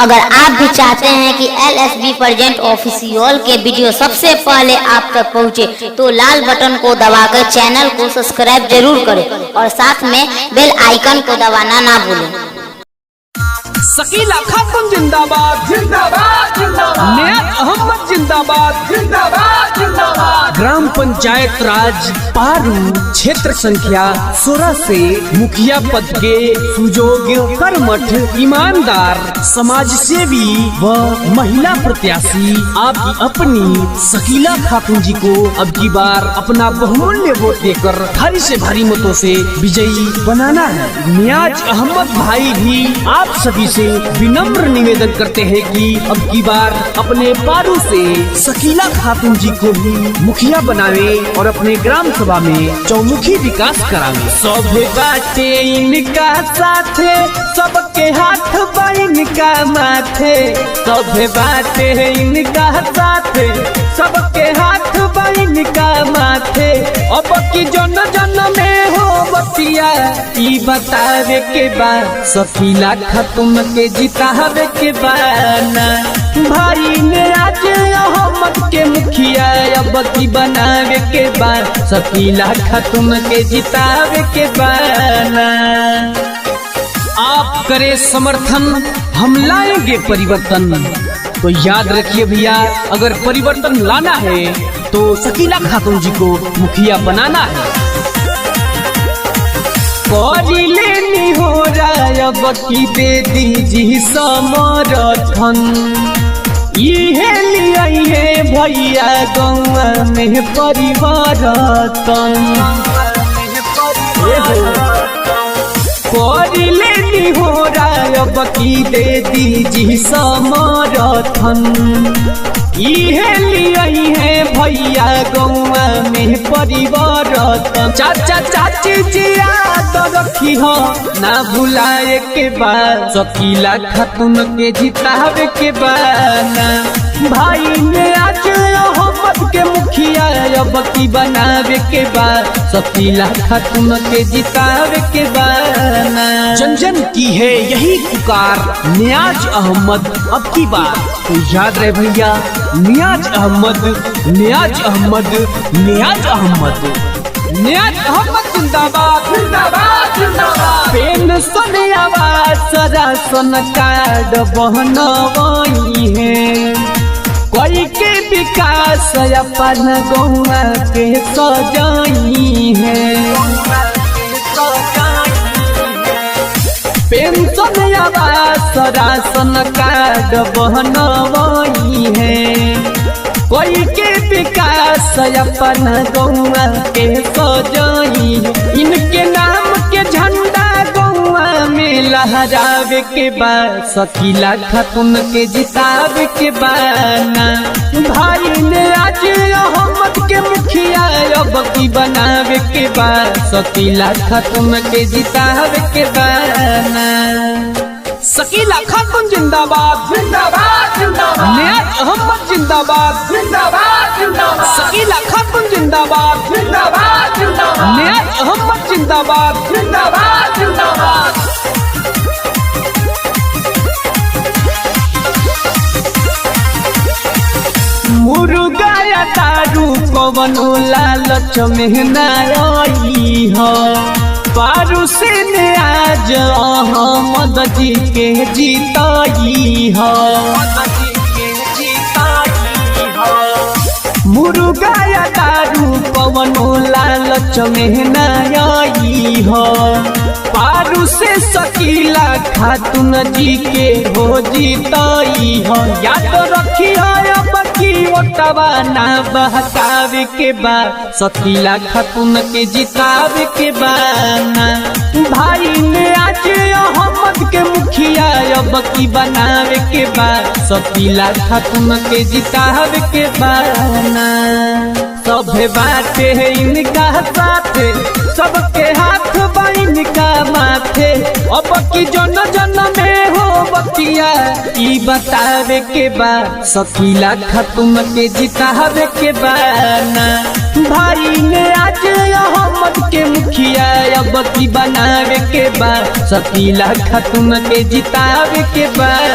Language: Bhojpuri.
अगर आप भी चाहते हैं कि LSB प्रेजेंट ऑफिशियल के वीडियो सबसे पहले आप तक पहुंचे तो लाल बटन को दबाकर चैनल को सब्सक्राइब जरूर करें और साथ में बेल आइकन को दबाना ना भूलें। शकीला खातून जिंदाबाद जिंदाबाद जिंदाबाद, नियाज अहमद जिंदाबाद जिंदाबाद जिंदाबाद। ग्राम पंचायत राज पारू क्षेत्र संख्या 16 से मुखिया पद के सुयोग्य, कर्मठ, ईमानदार, समाज सेवी व महिला प्रत्याशी आपकी अपनी शकीला खातून जी को अब की बार अपना बहुमूल्य वोट देकर भारी से भारी मतों से विजयी बनाना है। नियाज अहमद भाई भी आप सभी से विनम्र निवेदन करते हैं कि अब की बार अपने पारू से शकीला खातून जी को ही मुखिया बनावे और अपने ग्राम सभा में चौमुखी विकास करावे। सब बाटे इनका साथे, सबके हाथ इनका माथे। सब बाटे इनका साथे, सबके हाथ इनका माथे। अब की जन जन में हो बतिया ई बतावे के बाद शकीला खातून के जितावे के बाना। भाई ने आज अहमद के मुखिया अब की बनावे के बाद शकीला खातून के जितावे के बाना। आप करे समर्थन, हम लाएंगे परिवर्तन। तो याद रखिए भैया, अगर परिवर्तन लाना है तो शकीला खातून जी को मुखिया बनाना है। करी लेनी हो अब की दे दीजिए समर्थन। ये लिए भैया गौवा में परिवर्तन। करी लेनी हो अब की दे दीजिए समर्थन। ये लिए भैया गौवा में परिवर्तन। चाचा चाची जी याद रखी हो ना भुलाए के बाद शकीला खातून के जितावे के बाना। भाई ने आज अहमद के मुखिया अब की बनावे के बाद शकीला खातून के जितावे के बाना। जन जन की है यही पुकार, नियाज अहमद अब की बार। तो याद रहे भैया, नियाज अहमद, नियाज अहमद, नियाज अहमद, नियाज अहमद जिंदाबाद जिंदाबाद जिंदाबाद। पेंशन आवास राशन कार्ड बनवाई है, कोई के विकास अपन गौवा के सजाई है। पेंशन आवास राशन कार्ड बनवाई है, कोई के विकास अपन गौवा के सजाई। इनके नाम के झंडा गौवा में लहरावे के बाद शकीला खातून के जितावे के बाना। भाई ने आज अहमद के मुखिया अब की बनावे के बाद शकीला खातून के जितावे के बाना। शकीला खातून जिंदाबाद जिंदाबाद जिंदाबाद, नियाज अहमद जिंदाबाद जिंदाबाद जिंदाबाद। शकीला खातून जिंदाबाद जिंदाबाद जिंदाबाद, नियाज अहमद जिंदाबाद जिंदाबाद जिंदाबाद। मुर्गा या दारू कवनो लालच में ना आई हो। पारू से नियाज अहमद जी के जीताई हो। मुर्गा या दारू कवनो लालच में ना आई हो। पारू से शकीला खातून जी के हो जीताई हो। याद रखी अब की ओटवा ना बहकावे के बाद शकीला खातून के जितावे के बाना। भाई ने आज अहमद के मुखिया अब की बनावे के बाद शकीला खातून के जितावे के बाना। सब बाटे है इनका साथे, सबके हाथ इनका माथे। अब की जन जन में हो बतिया ई बतावे के बाद शकीला खातून के जितावे के बाना। भाई ने आज अहमद के मुखिया अब की बनावे के बाद शकीला खातून के जितावे के बाद।